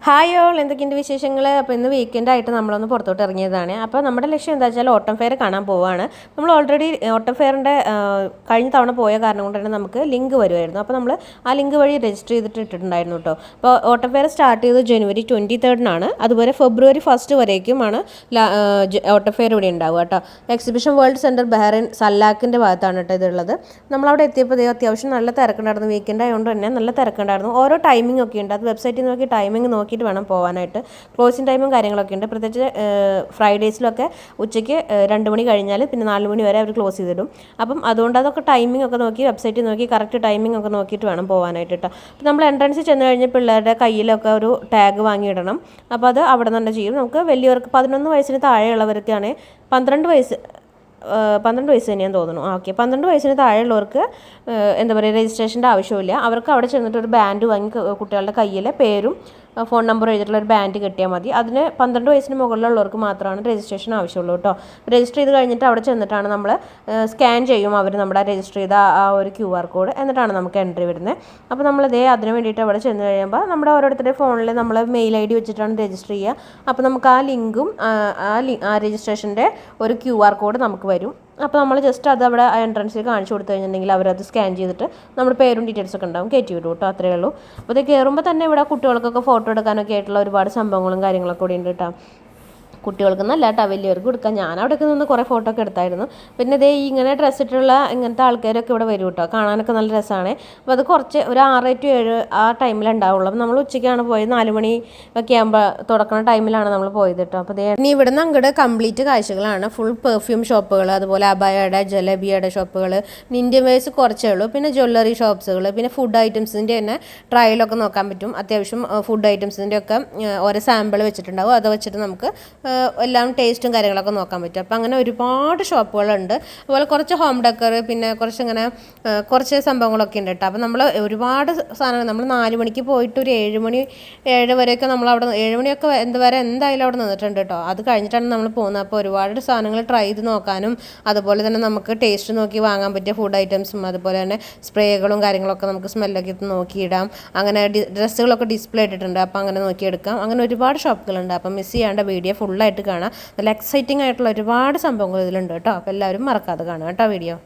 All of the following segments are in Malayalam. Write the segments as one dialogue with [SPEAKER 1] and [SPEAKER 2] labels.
[SPEAKER 1] ഹായ് ഓൾ എന്തൊക്കെയുണ്ട് വിശേഷങ്ങൾ? അപ്പോൾ ഇന്ന് വീക്കെൻഡായിട്ട് നമ്മളൊന്ന് പുറത്തോട്ട് ഇറങ്ങിയതാണ്. അപ്പോൾ നമ്മുടെ ലക്ഷ്യം എന്താ വെച്ചാൽ ഓട്ടം ഫെയർ കാണാൻ പോവുകയാണ്. നമ്മൾ ഓൾറെഡി ഓട്ടം ഫെയറിൻ്റെ കഴിഞ്ഞ തവണ പോയ കാരണം കൊണ്ട് തന്നെ നമുക്ക് ലിങ്ക് വരുമായിരുന്നു. അപ്പോൾ നമ്മൾ ആ ലിങ്ക് വഴി രജിസ്റ്റർ ചെയ്തിട്ട് ഇട്ടിട്ടുണ്ടായിരുന്നു കേട്ടോ. അപ്പോൾ ഓട്ടം ഫെയർ സ്റ്റാർട്ട് ചെയ്തത് ജനുവരി 23 അതുപോലെ ഫെബ്രുവരി 1 വരേക്കുമാണ് ഓട്ടം ഫെയർ ഇവിടെ ഉണ്ടാവുക കേട്ടോ. എക്സിബിഷൻ വേൾഡ് സെൻറ്റർ ബഹ്റൈൻ സല്ലാക്കിൻ്റെ ഭാഗത്താണ് കേട്ടോ ഇതുള്ളത്. നമ്മളവിടെ എത്തിയപ്പോൾ അത്യാവശ്യം നല്ല തിരക്കുണ്ടായിരുന്നു. വീക്കെൻഡ് ആയതുകൊണ്ട് തന്നെ നല്ല തിരക്കുണ്ടായിരുന്നു. ഓരോ ടൈമിംഗ് ഒക്കെ ഉണ്ട്. അത് വെബ്സൈറ്റിൽ നോക്കി ടൈമിംഗ് നോക്കിയിട്ട് വേണം പോകാനായിട്ട്. ക്ലോസിംഗ് ടൈമും കാര്യങ്ങളൊക്കെ ഉണ്ട്. പ്രത്യേകിച്ച് ഫ്രൈഡേസിലൊക്കെ ഉച്ചയ്ക്ക് 2 മണി കഴിഞ്ഞാൽ പിന്നെ 4 മണി വരെ അവർ ക്ലോസ് ചെയ്തിടും. അപ്പം അതുകൊണ്ട് അതൊക്കെ ടൈമിംഗ് ഒക്കെ നോക്കി വെബ്സൈറ്റിൽ നോക്കി കറക്റ്റ് ടൈമിംഗ് ഒക്കെ നോക്കിയിട്ട് വേണം പോകാനായിട്ട് കേട്ടോ. അപ്പോൾ നമ്മൾ എൻട്രൻസിൽ ചെന്ന് കഴിഞ്ഞ് പിള്ളേരുടെ കയ്യിലൊക്കെ ഒരു ടാഗ് വാങ്ങിയിടണം. അപ്പോൾ അത് അവിടെ നിന്ന് തന്നെ ചെയ്യും. നമുക്ക് വലിയവർക്ക് 11 വയസ്സിന് താഴെയുള്ളവർക്കാണ് 12 വയസ്സ് തന്നെയാന്ന് തോന്നുന്നു. ഓക്കെ, 12 വയസ്സിന് താഴെയുള്ളവർക്ക് എന്താ പറയുക രജിസ്ട്രേഷൻ്റെ ആവശ്യമില്ല. അവർക്ക് അവിടെ ചെന്നിട്ട് ഒരു ബാൻഡ് വാങ്ങി കുട്ടികളുടെ കയ്യിൽ പേരും ഫോൺ നമ്പർ എഴുതിയിട്ടുള്ള ഒരു ബാൻഡ് കിട്ടിയാൽ മതി. അതിന് 12 വയസ്സിന് മുകളിലുള്ളവർക്ക് മാത്രമാണ് രജിസ്ട്രേഷൻ ആവശ്യമുള്ളൂ കേട്ടോ. രജിസ്റ്റർ ചെയ്ത് കഴിഞ്ഞിട്ട് അവിടെ ചെന്നിട്ടാണ് നമ്മൾ സ്കാൻ ചെയ്യും അവർ നമ്മുടെ രജിസ്റ്റർ ചെയ്ത ആ ഒരു QR കോഡ്. എന്നിട്ടാണ് നമുക്ക് എൻട്രി വരുന്നത്. അപ്പോൾ നമ്മളിതേ അതിന് വേണ്ടിയിട്ട് അവിടെ ചെന്ന് കഴിയുമ്പോൾ നമ്മുടെ ഓരോരുത്തരുടെ ഫോണിൽ നമ്മൾ മെയിൽ ID വെച്ചിട്ടാണ് രജിസ്റ്റർ ചെയ്യുക. അപ്പോൾ നമുക്ക് ആ ലിങ്കും ആ രജിസ്ട്രേഷൻ്റെ ഒരു QR കോഡ് നമുക്ക് വരും. അപ്പോൾ നമ്മൾ ജസ്റ്റ് അത് അവിടെ എൻട്രൻസിൽ കാണിച്ചു കൊടുത്തു കഴിഞ്ഞിട്ടുണ്ടെങ്കിൽ അവരത് സ്കാൻ ചെയ്തിട്ട് നമ്മുടെ പേരും ഡീറ്റെയിൽസൊക്കെ ഉണ്ടാവും, കയറ്റി വിടും കേട്ടോ. അത്രയേ ഉള്ളൂ. അപ്പോൾ ഇത് കയറുമ്പോൾ തന്നെ ഇവിടെ കുട്ടികൾക്കൊക്കെ ഫോട്ടോ എടുക്കാനൊക്കെ ആയിട്ടുള്ള ഒരുപാട് സംഭവങ്ങളും കാര്യങ്ങളൊക്കെ കൂടി ഉണ്ട് കേട്ടോ. കുട്ടികൾക്ക് നല്ല കേട്ടോ, വലിയവർക്ക് കൊടുക്കാം. ഞാൻ അവിടെയൊക്കെ നിന്ന് കുറേ ഫോട്ടോ ഒക്കെ എടുത്തായിരുന്നു. പിന്നെ ഇതേ ഇങ്ങനെ ഡ്രസ്സ് ഇട്ടുള്ള ഇങ്ങനത്തെ ആൾക്കാരൊക്കെ ഇവിടെ വരും കേട്ടോ. കാണാനൊക്കെ നല്ല രസമാണ്. അപ്പോൾ അത് കുറച്ച് ഒരു 6 to 7 ആ ടൈമിലുണ്ടാവുള്ളൂ. അപ്പോൾ നമ്മൾ ഉച്ചയ്ക്കാണ് പോയത്. 4 മണി ഒക്കെ ആകുമ്പോൾ തുടക്കുന്ന ടൈമിലാണ് നമ്മൾ പോയത് കേട്ടോ. അപ്പോൾ ഇനി ഇവിടെ നിന്ന് അങ്ങോട്ട് കംപ്ലീറ്റ് കാഴ്ചകളാണ്. ഫുൾ പെർഫ്യൂം ഷോപ്പുകൾ, അതുപോലെ അബായയുടെ ജലബിയുടെ ഷോപ്പുകൾ, ഇന്ത്യൻ വേഴ്സ് കുറച്ചേ ഉള്ളൂ. പിന്നെ ജ്വല്ലറി ഷോപ്സുകൾ, പിന്നെ ഫുഡ് ഐറ്റംസിൻ്റെ തന്നെ ട്രയലൊക്കെ നോക്കാൻ പറ്റും. അത്യാവശ്യം ഫുഡ് ഐറ്റംസിൻ്റെ ഒക്കെ ഓരോ സാമ്പിൾ വെച്ചിട്ടുണ്ടാവും. അത് വെച്ചിട്ട് നമുക്ക് എല്ലാം ടേസ്റ്റും കാര്യങ്ങളൊക്കെ നോക്കാൻ പറ്റും. അപ്പോൾ അങ്ങനെ ഒരുപാട് ഷോപ്പുകളുണ്ട്. അതുപോലെ കുറച്ച് ഹോം ഡെക്കർ, പിന്നെ കുറച്ച് സംഭവങ്ങളൊക്കെ ഉണ്ട് കേട്ടോ. അപ്പോൾ നമ്മൾ ഒരുപാട് സാധനങ്ങൾ നമ്മൾ 4 മണിക്ക് പോയിട്ട് ഒരു 7 മണി 7 വരെയൊക്കെ നമ്മൾ അവിടെ 7 മണിയൊക്കെ വരെ എന്തായാലും അവിടെ നിന്നിട്ടുണ്ട് കേട്ടോ. അത് കഴിഞ്ഞിട്ടാണ് നമ്മൾ പോകുന്നത്. അപ്പോൾ ഒരുപാട് സാധനങ്ങൾ ട്രൈ ചെയ്ത് നോക്കാനും അതുപോലെ തന്നെ നമുക്ക് ടേസ്റ്റ് നോക്കി വാങ്ങാൻ പറ്റിയ ഫുഡ് ഐറ്റംസും അതുപോലെ തന്നെ സ്പ്രേകളും കാര്യങ്ങളൊക്കെ നമുക്ക് സ്മെല്ലൊക്കെ നോക്കിയിടാം. അങ്ങനെ ഡ്രസ്സുകളൊക്കെ ഡിസ്പ്ലേ ഇട്ടിട്ടുണ്ട്. അപ്പോൾ അങ്ങനെ നോക്കിയെടുക്കാം. അങ്ങനെ ഒരുപാട് ഷോപ്പുകളുണ്ട്. അപ്പം മിസ് ചെയ്യേണ്ട വീഡിയോ ഫുള്ളായിട്ട് കാണാം. നല്ല എക്സൈറ്റിംഗ് ആയിട്ടുള്ള ഒരുപാട് സംഭവങ്ങൾ ഇതിലുണ്ട് കേട്ടോ. അപ്പോൾ എല്ലാവരും മറക്കാതെ കാണാം കേട്ടോ വീഡിയോ.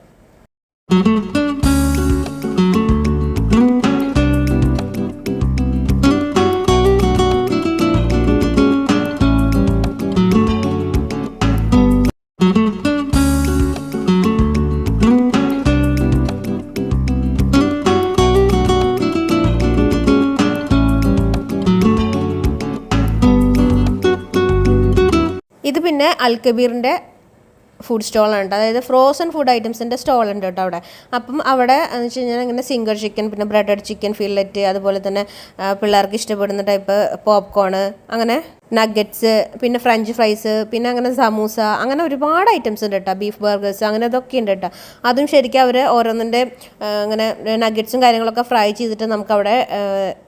[SPEAKER 1] ഇത് പിന്നെ അൽക്കബീറിൻ്റെ ഫുഡ് സ്റ്റോളുണ്ട്. അതായത് ഫ്രോസൺ ഫുഡ് ഐറ്റംസിൻ്റെ സ്റ്റോൾ ഉണ്ട് കേട്ടോ അവിടെ. അപ്പം അവിടെ എന്ന് വെച്ച് കഴിഞ്ഞാൽ ഇങ്ങനെ സിംഗർ ചിക്കൻ, പിന്നെ ബ്രെഡഡ് ചിക്കൻ ഫില്ലറ്റ്, അതുപോലെ തന്നെ പിള്ളേർക്ക് ഇഷ്ടപ്പെടുന്ന ടൈപ്പ് പോപ്കോണ്, അങ്ങനെ നഗറ്റ്സ്, പിന്നെ ഫ്രഞ്ച് ഫ്രൈസ്, പിന്നെ അങ്ങനെ സമൂസ, അങ്ങനെ ഒരുപാട് ഐറ്റംസ് ഉണ്ട് കേട്ടോ. ബീഫ് ബർഗേഴ്സ്, അങ്ങനെ അതൊക്കെ ഉണ്ട് കേട്ടോ. അതും ശരിക്കും അവർ ഓരോന്നിൻ്റെ ഇങ്ങനെ നഗറ്റ്സും കാര്യങ്ങളൊക്കെ ഫ്രൈ ചെയ്തിട്ട് നമുക്കവിടെ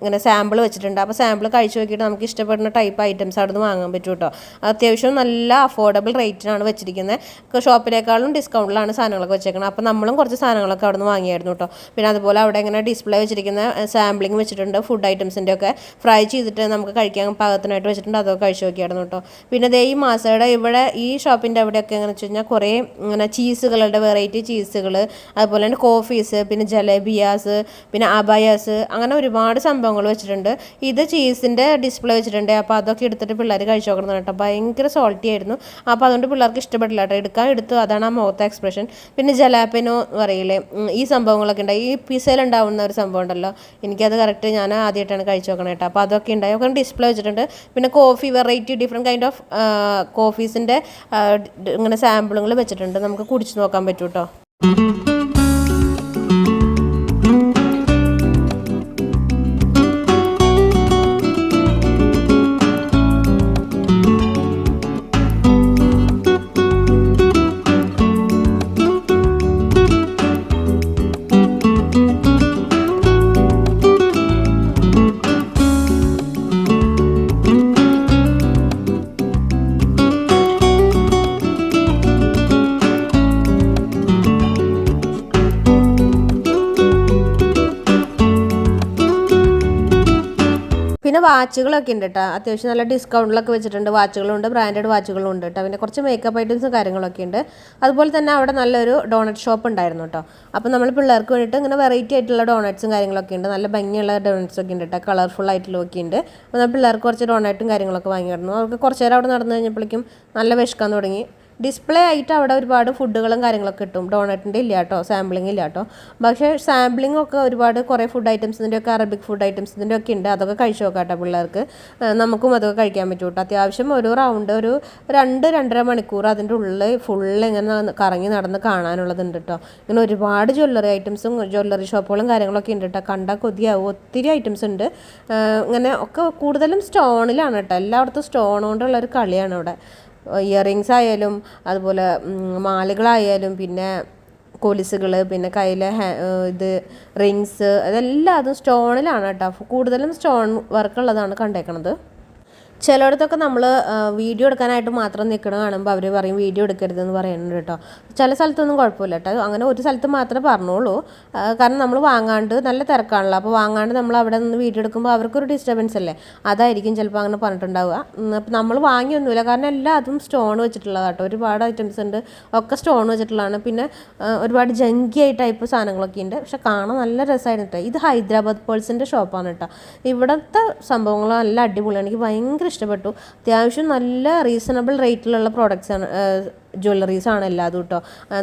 [SPEAKER 1] ഇങ്ങനെ സാമ്പിൾ വെച്ചിട്ടുണ്ട്. അപ്പോൾ സാമ്പിൾ കഴിച്ച് നോക്കിയിട്ട് നമുക്ക് ഇഷ്ടപ്പെടുന്ന ടൈപ്പ് ഐറ്റംസ് അവിടെ നിന്ന് വാങ്ങാൻ പറ്റും കേട്ടോ. അത്യാവശ്യം നല്ല അഫോർഡബിൾ റേറ്റിനാണ് വെച്ചിരിക്കുന്നത്. ഷോപ്പിനേക്കാളും ഡിസ്കൗണ്ടിലാണ് സാധനങ്ങളൊക്കെ വെച്ചേക്കുന്നത്. അപ്പോൾ നമ്മളും കുറച്ച് സാധനങ്ങളൊക്കെ അവിടെ നിന്ന് വാങ്ങിയായിരുന്നു കേട്ടോ. പിന്നെ അതുപോലെ അവിടെ ഇങ്ങനെ ഡിസ്പ്ലേ വെച്ചിരിക്കുന്ന സാമ്പിളിങ് വെച്ചിട്ടുണ്ട്. ഫുഡ് ഐറ്റംസിൻ്റെ ഒക്കെ ഫ്രൈ ചെയ്തിട്ട് നമുക്ക് കഴിക്കാൻ പാകത്തിനായിട്ട് വെച്ചിട്ടുണ്ട്. അതൊക്കെ കഴിച്ചു നോക്കിയായിരുന്നു കേട്ടോ. പിന്നെ ദേ ഈ മാസയുടെ ഇവിടെ ഈ ഷോപ്പിൻ്റെ അവിടെയൊക്കെ എങ്ങനെ വെച്ച് കഴിഞ്ഞാൽ കുറേ ഇങ്ങനെ ചീസുകളുടെ വെറൈറ്റി ചീസുകൾ, അതുപോലെ തന്നെ കോഫീസ്, പിന്നെ ജലേബിയാസ്, പിന്നെ അബായാസ്, അങ്ങനെ ഒരുപാട് സംഭവങ്ങൾ വെച്ചിട്ടുണ്ട്. ഇത് ചീസിൻ്റെ ഡിസ്പ്ലേ വെച്ചിട്ടുണ്ട്. അപ്പോൾ അതൊക്കെ എടുത്തിട്ട് പിള്ളേർ കഴിച്ചു നോക്കണം കേട്ടോ. ഭയങ്കര സോൾട്ടി ആയിരുന്നു. അപ്പോൾ അതുകൊണ്ട് പിള്ളേർക്ക് ഇഷ്ടപ്പെട്ടില്ല കേട്ടോ. എടുത്തു, അതാണ് ആ മുഖത്തെ എക്സ്പ്രഷൻ. പിന്നെ ജലാപ്പിനോ പറയില്ലേ, ഈ സംഭവങ്ങളൊക്കെ ഉണ്ടായി. ഈ പിസയിലുണ്ടാവുന്ന ഒരു സംഭവം ഉണ്ടല്ലോ, എനിക്കത് കറക്റ്റ് ഞാൻ ആദ്യമായിട്ടാണ് കഴിച്ചു നോക്കണം കേട്ടോ. അപ്പോൾ അതൊക്കെ ഉണ്ടായി. ഒക്കെ ഡിസ്പ്ലേ വെച്ചിട്ടുണ്ട്. പിന്നെ coffee variety different kind of കോഫീസിൻ്റെ ഇങ്ങനെ സാമ്പിളുകൾ വെച്ചിട്ടുണ്ട്. നമുക്ക് കുടിച്ച് നോക്കാൻ പറ്റും കേട്ടോ. പിന്നെ വാച്ചുകളൊക്കെ ഉണ്ട് കേട്ടോ. അത്യാവശ്യം നല്ല ഡിസ്കൗണ്ടിലൊക്കെ വെച്ചിട്ടുണ്ട്. വാച്ചുകളുണ്ട്, ബ്രാൻഡഡ് വാച്ചുകളും ഉണ്ട് കേട്ടോ. പിന്നെ കുറച്ച് മേക്കപ്പ് ഐറ്റംസും കാര്യങ്ങളൊക്കെ ഉണ്ട്. അതുപോലെ തന്നെ അവിടെ നല്ലൊരു ഡോണറ്റ് ഷോപ്പ് ഉണ്ടായിരുന്നു കേട്ടോ. അപ്പോൾ നമ്മൾ പിള്ളേർക്ക് വേണ്ടിയിട്ട് ഇങ്ങനെ വെറൈറ്റി ആയിട്ടുള്ള ഡോണറ്റ്സും കാര്യങ്ങളൊക്കെ ഉണ്ട്. നല്ല ഭംഗിയുള്ള ഡോണറ്റ്സ് ഒക്കെ ഉണ്ട് കേട്ടോ. കളർഫുൾ ആയിട്ടുള്ളതൊക്കെ ഉണ്ട്. അപ്പോൾ നമ്മൾ പിള്ളേർക്ക് കുറച്ച് ഡോണറ്റും കാര്യങ്ങളൊക്കെ വാങ്ങിയിരുന്നു. അവർക്ക് കുറച്ച് നേരം അവിടെ നടന്നു കഴിഞ്ഞപ്പോഴേക്കും നല്ല വിശക്കാൻ തുടങ്ങി. ഡിസ്പ്ലേ ആയിട്ട് അവിടെ ഒരുപാട് ഫുഡുകളും കാര്യങ്ങളൊക്കെ കിട്ടും. ഡോണറ്റിൻ്റെ ഇല്ല കേട്ടോ, സാമ്പിളിംഗ് ഇല്ല കേട്ടോ. പക്ഷേ സാമ്പിളിംഗ് ഒക്കെ ഒരുപാട് കുറേ ഫുഡ് ഐറ്റംസിൻ്റെ ഒക്കെ അറബിക് ഫുഡ് ഐറ്റംസിൻ്റെ ഒക്കെ ഉണ്ട്. അതൊക്കെ കഴിച്ച് നോക്കാം കേട്ടോ പിള്ളേർക്ക്. നമുക്കും അതൊക്കെ കഴിക്കാൻ പറ്റും കേട്ടോ. അത്യാവശ്യം ഒരു റൗണ്ട് ഒരു 2-2.5 മണിക്കൂർ അതിൻ്റെ ഉള്ളിൽ ഫുള്ള് ഇങ്ങനെ കറങ്ങി നടന്ന് കാണാനുള്ളതുണ്ട് കേട്ടോ. ഇങ്ങനെ ഒരുപാട് ജ്വല്ലറി ഐറ്റംസും ജ്വല്ലറി ഷോപ്പുകളും കാര്യങ്ങളൊക്കെ ഉണ്ട് കേട്ടോ. കണ്ടാൽ കൊതിയാവും. ഒത്തിരി ഐറ്റംസ് ഉണ്ട്. ഇങ്ങനെ ഒക്കെ കൂടുതലും സ്റ്റോണിലാണ് കേട്ടോ. എല്ലായിടത്തും സ്റ്റോൺ കൊണ്ടുള്ളൊരു കളിയാണ് അവിടെ. ഇയറിങ്സ് ആയാലും അതുപോലെ മാലകളായാലും പിന്നെ കൊലുസുകൾ, പിന്നെ കയ്യിലെ ഇത് റിങ്സ്, അതെല്ലാം അതും സ്റ്റോണിലാണ് കേട്ടോ. കൂടുതലും സ്റ്റോൺ വർക്കുള്ളതാണ് കണ്ടേക്കണത്. ചിലയിടത്തൊക്കെ നമ്മൾ വീഡിയോ എടുക്കാനായിട്ട് മാത്രം നിൽക്കണ കാണുമ്പോൾ അവർ പറയും വീഡിയോ എടുക്കരുതെന്ന് പറയുന്നുണ്ട് കേട്ടോ. ചില സ്ഥലത്തൊന്നും കുഴപ്പമില്ല കേട്ടോ. അങ്ങനെ ഒരു സ്ഥലത്ത് മാത്രമേ പറഞ്ഞോളൂ. കാരണം നമ്മൾ വാങ്ങാണ്ട് നല്ല തിരക്കാണല്ലോ. അപ്പോൾ വാങ്ങാണ്ട് നമ്മൾ അവിടെ നിന്ന് വീഡിയോ എടുക്കുമ്പോൾ അവർക്കൊരു ഡിസ്റ്റർബൻസ് അല്ലേ, അതായിരിക്കും ചിലപ്പോൾ അങ്ങനെ പറഞ്ഞിട്ടുണ്ടാവുക. അപ്പോൾ നമ്മൾ വാങ്ങിയൊന്നുമില്ല, കാരണം എല്ലാം അതും സ്റ്റോൺ വെച്ചിട്ടുള്ളതാണ് കേട്ടോ. ഒരുപാട് ഐറ്റംസ് ഉണ്ട്, ഒക്കെ സ്റ്റോൺ വെച്ചിട്ടുള്ളതാണ്. പിന്നെ ഒരുപാട് ജങ്കിയായി ടൈപ്പ് സാധനങ്ങളൊക്കെ ഉണ്ട്. പക്ഷെ കാണാൻ നല്ല രസമായിരുന്നു കേട്ടോ. ഇത് ഹൈദരാബാദ് പേൾസിൻ്റെ ഷോപ്പാണ് കേട്ടോ. ഇവിടുത്തെ സംഭവങ്ങൾ നല്ല അടിപൊളിയാണ്. എനിക്ക് ഭയങ്കര ഇഷ്ടപ്പെട്ടു. അത്യാവശ്യം നല്ല റീസണബിൾ റേറ്റിലുള്ള പ്രോഡക്റ്റ്സാണ്, ജ്വല്ലറീസാണ് എല്ലാതും കേട്ടോ.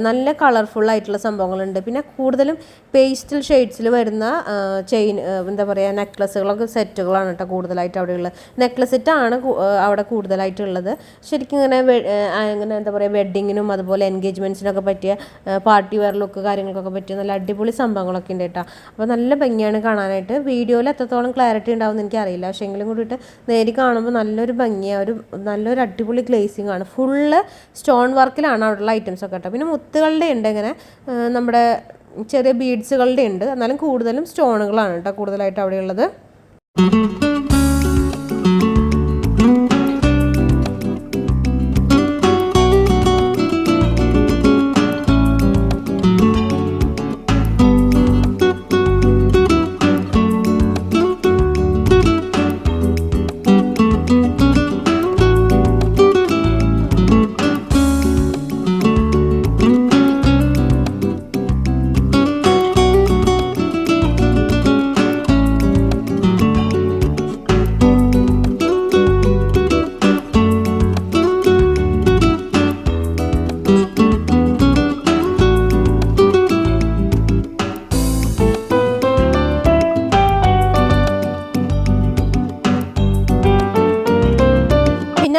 [SPEAKER 1] നല്ല കളർഫുൾ ആയിട്ടുള്ള സംഭവങ്ങളുണ്ട്. പിന്നെ കൂടുതലും പേസ്റ്റൽ ഷെയ്ഡ്സിൽ വരുന്ന ചെയിൻ, എന്താ പറയുക, നെക്ലസ്സുകളൊക്കെ സെറ്റുകളാണ് കേട്ടോ കൂടുതലായിട്ട് അവിടെയുള്ളത്. നെക്ലസ് സെറ്റാണ് അവിടെ കൂടുതലായിട്ടുള്ളത്. ശരിക്കും ഇങ്ങനെ എന്താ പറയുക, വെഡ്ഡിങ്ങിനും അതുപോലെ എൻഗേജ്മെൻറ്റ്സിനൊക്കെ പറ്റിയ പാർട്ടി വെയർ ലുക്ക് കാര്യങ്ങൾക്കൊക്കെ പറ്റിയ നല്ല അടിപൊളി സംഭവങ്ങളൊക്കെ ഉണ്ട് കേട്ടോ. അപ്പോൾ നല്ല ഭംഗിയാണ് കാണാനായിട്ട്. വീഡിയോയിൽ എത്രത്തോളം ക്ലാരിറ്റി ഉണ്ടാവും എന്ന് എനിക്കറിയില്ല. പക്ഷേ എങ്കിലും കൂടിയിട്ട് നേരി കാണുമ്പോൾ നല്ലൊരു ഭംഗിയാണ്. നല്ലൊരു അടിപൊളി ഗ്ലേസിംഗ് ആണ്. ഫുള്ള് സ്റ്റോൺ വർക്കിലാണ് അവിടെയുള്ള ഐറ്റംസ് ഒക്കെ കേട്ടോ. പിന്നെ മുത്തുകളുടെ ഉണ്ട്, ഇങ്ങനെ നമ്മുടെ ചെറിയ ബീഡ്സുകളുടെ ഉണ്ട്. എന്നാലും കൂടുതലും സ്റ്റോണുകളാണ് കേട്ടോ കൂടുതലായിട്ട് അവിടെയുള്ളത്.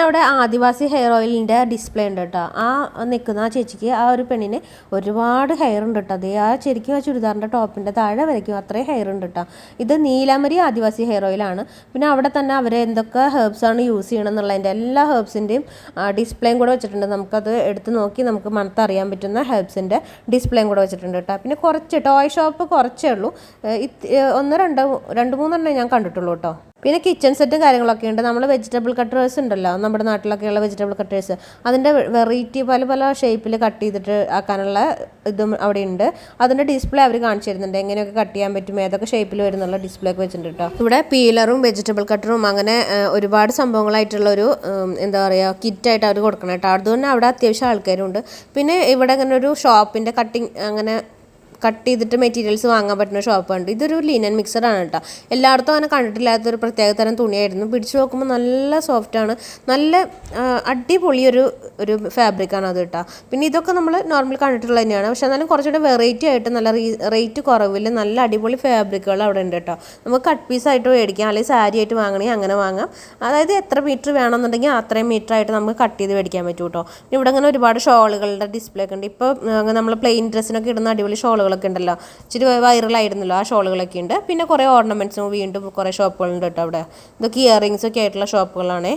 [SPEAKER 1] അവിടെ ആദിവാസി ഹെയർ ഓയിലിൻ്റെ ഡിസ്പ്ലേ ഉണ്ട് കേട്ടോ. നിൽക്കുന്ന ആ ചേച്ചിക്ക്, ആ ഒരു പെണ്ണിന് ഒരുപാട് ഹെയർ ഉണ്ട് കേട്ടോ. അതേ ശരിക്കും ആ ചുരിദാറിൻ്റെ ടോപ്പിൻ്റെ താഴെ വരയ്ക്കും അത്രയും ഹെയർ ഉണ്ട് കേട്ടോ. ഇത് നീലാമരി ആദിവാസി ഹെയർ ഓയിലാണ്. പിന്നെ അവിടെ തന്നെ അവർ എന്തൊക്കെ ഹെർബ്സാണ് യൂസ് ചെയ്യണം എന്നുള്ളതിൻ്റെ എല്ലാ ഹെർബ്സിൻ്റെയും ഡിസ്പ്ലേയും കൂടെ വെച്ചിട്ടുണ്ട്. നമുക്കത് എടുത്ത് നോക്കി നമുക്ക് മണത്തറിയാൻ പറ്റുന്ന ഹെർബ്സിൻ്റെ ഡിസ്പ്ലേയും കൂടെ വെച്ചിട്ടുണ്ട് കേട്ടോ. പിന്നെ കുറച്ച് ടോയ് ഷോപ്പ് കുറച്ചേ ഉള്ളൂ, 1-2-3 ഞാൻ കണ്ടിട്ടുള്ളൂ കേട്ടോ. പിന്നെ കിച്ചൺ സെറ്റും കാര്യങ്ങളൊക്കെ ഉണ്ട്. നമ്മൾ വെജിറ്റബിൾ കട്ടേഴ്സ് ഉണ്ടല്ലോ, നമ്മുടെ നാട്ടിലൊക്കെയുള്ള വെജിറ്റബിൾ കട്ടേഴ്സ്, അതിൻ്റെ വെറൈറ്റി പല പല ഷേപ്പിൽ കട്ട് ചെയ്തിട്ട് ആക്കാനുള്ള ഇതും അവിടെ ഉണ്ട്. അതിൻ്റെ ഡിസ്പ്ലേ അവർ കാണിച്ചു തരുന്നുണ്ട്, എങ്ങനെയൊക്കെ കട്ട് ചെയ്യാൻ പറ്റും, ഏതൊക്കെ ഷേപ്പിൽ വരുന്നുള്ള ഡിസ്പ്ലേ ഒക്കെ വെച്ചിട്ടുണ്ട് കേട്ടോ. ഇവിടെ പീലറും വെജിറ്റബിൾ കട്ടറും അങ്ങനെ ഒരുപാട് സംഭവങ്ങളായിട്ടുള്ളൊരു എന്താ പറയുക കിറ്റായിട്ട് അവർ കൊടുക്കണം കേട്ടോ. അതുകൊണ്ട് അവിടെ അത്യാവശ്യം ആൾക്കാരുണ്ട്. പിന്നെ ഇവിടെ അങ്ങനെ ഒരു ഷോപ്പിൻ്റെ കട്ടിങ് അങ്ങനെ കട്ട് ചെയ്തിട്ട് മെറ്റീരിയൽസ് വാങ്ങാൻ പറ്റുന്ന ഷോപ്പുണ്ട്. ഇതൊരു ലിനൻ മിക്സറാണ് കേട്ടോ. എല്ലായിടത്തും അങ്ങനെ കണ്ടിട്ടില്ലാത്തൊരു പ്രത്യേക തരം തുണിയായിരുന്നു. പിടിച്ചു നോക്കുമ്പോൾ നല്ല സോഫ്റ്റാണ്, നല്ല അടിപൊളി ഒരു ഫാബ്രിക്കാണ് അത് കേട്ടോ. പിന്നെ ഇതൊക്കെ നമ്മൾ നോർമൽ കണ്ടിട്ടുള്ളത് തന്നെയാണ്. പക്ഷെ എന്നാലും കുറച്ചുകൂടെ വെറൈറ്റി ആയിട്ട് നല്ല റേറ്റ് കുറവിൽ നല്ല അടിപൊളി ഫാബ്രിക്കുകൾ അവിടെ ഉണ്ട് കേട്ടോ. നമുക്ക് കട്ട് പീസായിട്ട് മേടിക്കാം, അല്ലെങ്കിൽ സാരി ആയിട്ട് വാങ്ങണമെങ്കിൽ അങ്ങനെ വാങ്ങാം. അതായത് എത്ര മീറ്റർ വേണമെന്നുണ്ടെങ്കിൽ അത്രയും മീറ്റർ ആയിട്ട് നമുക്ക് കട്ട് ചെയ്ത് മേടിക്കാൻ പറ്റും കേട്ടോ. ഇവിടെ അങ്ങനെ ഒരുപാട് ഷോളുകളുടെ ഡിസ്പ്ലേ ഒക്കെ ഉണ്ട്. ഇപ്പോൾ നമ്മൾ പ്ലെയിൻ ഡ്രസ്സിനൊക്കെ ഇടുന്ന അടിപൊളി ഷോളുകളൊക്കെ ഉണ്ടല്ലോ, ഇച്ചിരി വൈറലായിരുന്നല്ലോ, ആ ഷോളുകളൊക്കെ ഉണ്ട്. പിന്നെ കുറേ ഓർണമെൻറ്റ്സും വീണ്ടും കുറേ ഷോപ്പുകളുണ്ട് കേട്ടോ അവിടെ. ഇതൊക്കെ ഇയറിങ്സ് ഒക്കെ ആയിട്ടുള്ള ഷോപ്പുകളാണേ.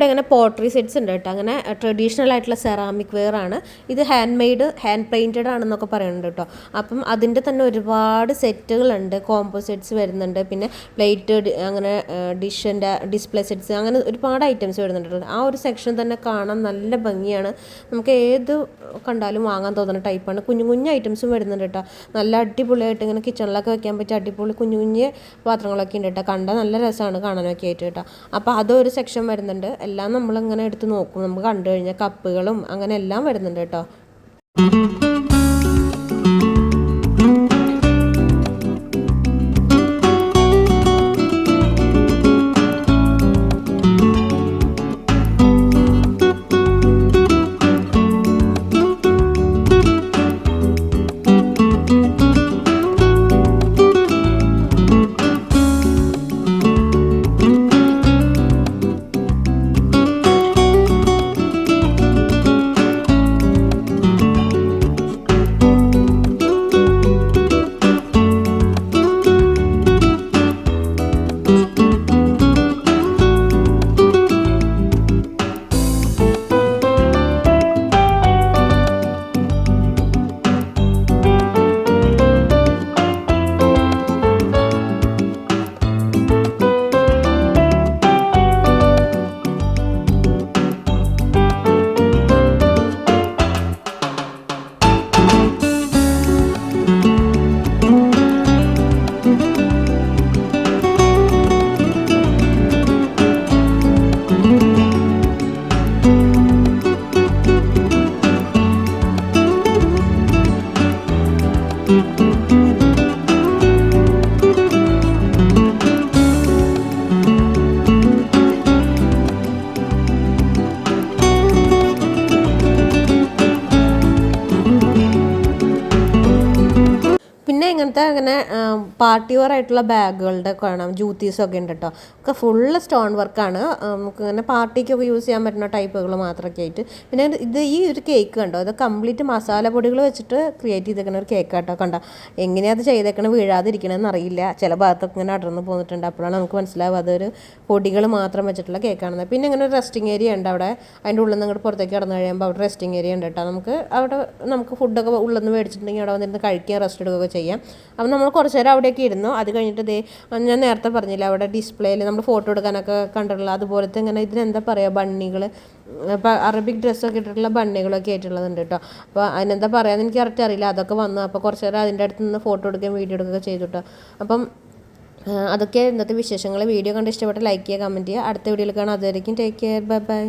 [SPEAKER 1] അങ്ങനെ പോട്രി സെറ്റ്സ് ഉണ്ട് കേട്ടോ. അങ്ങനെ ട്രഡീഷണൽ ആയിട്ടുള്ള സെറാമിക് വെയർ ആണ് ഇത്. ഹാൻഡ് മെയ്ഡ്, ഹാൻഡ് പെയിൻറ്റഡ് ആണെന്നൊക്കെ പറയുന്നുണ്ട് കേട്ടോ. അപ്പം അതിൻ്റെ തന്നെ ഒരുപാട് സെറ്റുകളുണ്ട്. കോംബോ സെറ്റ്സ് വരുന്നുണ്ട്, പിന്നെ പ്ലേറ്റ്, അങ്ങനെ ഡിഷിൻ്റെ ഡിസ്പ്ലേ സെറ്റ്സ്, അങ്ങനെ ഒരുപാട് ഐറ്റംസ് വരുന്നുണ്ട്. ആ ഒരു സെക്ഷൻ തന്നെ കാണാൻ നല്ല ഭംഗിയാണ്. നമുക്ക് ഏത് കണ്ടാലും വാങ്ങാൻ തോന്നുന്ന ടൈപ്പാണ്. കുഞ്ഞു കുഞ്ഞു ഐറ്റംസും വരുന്നുണ്ട് കേട്ടോ. നല്ല അടിപൊളിയായിട്ട് ഇങ്ങനെ കിച്ചണിലൊക്കെ വെക്കാൻ പറ്റിയ അടിപൊളി കുഞ്ഞു കുഞ്ഞ് പാത്രങ്ങളൊക്കെ ഉണ്ട് കേട്ടോ. കണ്ടാൽ നല്ല രസമാണ് കാണാനൊക്കെ ആയിട്ട് കേട്ടോ. അപ്പോൾ അതൊരു സെക്ഷൻ വരുന്നുണ്ട്. എല്ലാം നമ്മളിങ്ങനെ എടുത്ത് നോക്കും. നമുക്ക് കണ്ടു കഴിഞ്ഞാൽ കപ്പുകളും അങ്ങനെ എല്ലാം വരുന്നുണ്ട് കേട്ടോ. പിന്നെ ഇങ്ങനത്തെ അങ്ങനെ പാർട്ടി വെയർ ആയിട്ടുള്ള ബാഗുകളുടെ കാണാം. ജൂത്തീസൊക്കെ ഉണ്ട് കേട്ടോ. ഒക്കെ ഫുള്ള് സ്റ്റോൺ വർക്കാണ്. നമുക്ക് ഇങ്ങനെ പാർട്ടിക്കൊക്കെ യൂസ് ചെയ്യാൻ പറ്റുന്ന ടൈപ്പുകൾ മാത്രമൊക്കെ ആയിട്ട്. പിന്നെ ഇത് ഈ ഒരു കേക്ക് കണ്ടോ, ഇത് കംപ്ലീറ്റ് മസാല പൊടികൾ വെച്ചിട്ട് ക്രിയേറ്റ് ചെയ്തേക്കുന്ന ഒരു കേക്ക് കേട്ടോ. കണ്ടോ എങ്ങനെയാണ് അത് ചെയ്തേക്കണത്, വീഴാതിരിക്കണമെന്ന് അറിയില്ല. ചില ഭാഗത്തൊക്കെ ഇങ്ങനെ അടർന്ന് പോന്നിട്ടുണ്ട്. അപ്പോഴാണ് നമുക്ക് മനസ്സിലാവുക അതൊരു പൊടികൾ മാത്രം വെച്ചിട്ടുള്ള കേക്കാണെന്ന്. പിന്നെ ഇങ്ങനെ ഒരു റെസ്റ്റിംഗ് ഏരിയ ഉണ്ട് അവിടെ. അതിൻ്റെ ഉള്ളിൽ നിന്ന് ഇങ്ങോട്ട് പുറത്തേക്ക് കടന്നു കഴിയുമ്പോൾ അവിടെ റെസ്റ്റിംഗ് ഏരിയ ഉണ്ട് കേട്ടോ. നമുക്ക് ഫുഡൊക്കെ ഉള്ളിൽ നിന്ന് മേടിച്ചിട്ടുണ്ടെങ്കിൽ അവിടെ വന്നിരുന്ന് കഴിക്കാൻ, റെസ്റ്റ് എടുക്കുകയൊക്കെ ചെയ്യാം. അപ്പം നമ്മൾ കുറച്ച് നേരം അവിടെയൊക്കെ ഇരുന്നു. അത് കഴിഞ്ഞിട്ട് ഞാൻ നേരത്തെ പറഞ്ഞില്ല, അവിടെ ഡിസ്പ്ലേയിൽ നമ്മൾ ഫോട്ടോ എടുക്കാനൊക്കെ കണ്ടിട്ടുള്ള അതുപോലത്തെ ഇങ്ങനെ ഇതിനെന്താ പറയുക, ബണ്ണികൾ, ഇപ്പോൾ അറബിക് ഡ്രസ്സൊക്കെ ഇട്ടിട്ടുള്ള ബണ്ണികളൊക്കെ ആയിട്ടുള്ളതുണ്ട് കേട്ടോ. അപ്പോൾ അതിനെന്താ പറയാമെന്ന് എനിക്ക് കറക്റ്റ് അറിയില്ല. അതൊക്കെ വന്നു. അപ്പോൾ കുറച്ച് നേരം അതിൻ്റെ അടുത്ത് നിന്ന് ഫോട്ടോ എടുക്കുകയും വീഡിയോ എടുക്കുകയൊക്കെ ചെയ്തു കേട്ടോ. അപ്പം അതൊക്കെ ഇന്നത്തെ വിശേഷങ്ങൾ. വീഡിയോ കണ്ട് ഇഷ്ടപ്പെട്ട് ലൈക്ക് ചെയ്യുക, കമൻറ്റ് ചെയ്യുക. അടുത്ത വീഡിയോയിൽ കാണാം. അതുവരെയും ടേക്ക് കെയർ, ബൈ ബൈ.